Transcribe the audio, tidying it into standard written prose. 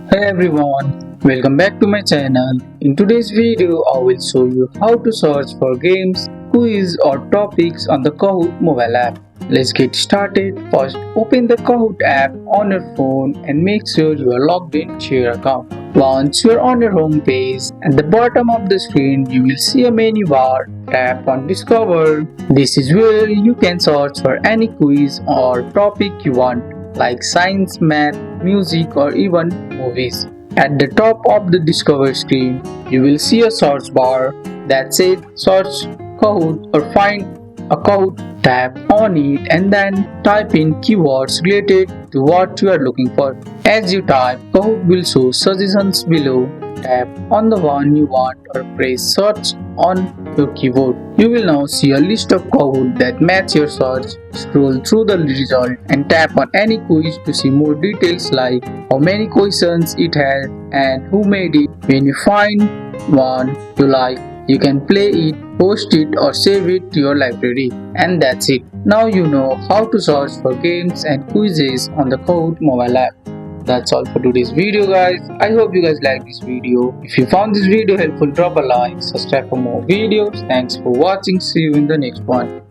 Hey everyone, welcome back to my channel. In today's video, I will show you how to search for games, quiz or topics on the Kahoot mobile app. Let's get started. First, open the Kahoot app on your phone and make sure you are logged into your account. Once you are on your home page, at the bottom of the screen, you will see a menu bar. Tap on Discover. This is where you can search for any quiz or topic you want, like science, math, music, or even movies. At the top of the Discover screen, you will see a search bar that says Search Kahoot or Find a Kahoot. Tap on it and then type in keywords related to what you are looking for. As you type, Kahoot will show suggestions below. Tap on the one you want or press search on your keyboard. You will now see a list of Kahoot that match your search. Scroll through the result and tap on any quiz to see more details like how many questions it has and who made it. When you find one you like, you can play it, post it or save it to your library. And that's it. Now you know how to search for games and quizzes on the Kahoot mobile app. That's all for today's video guys. I hope you guys liked this video. If you found this video helpful, drop a like, subscribe for more videos. Thanks for watching. See you in the next one.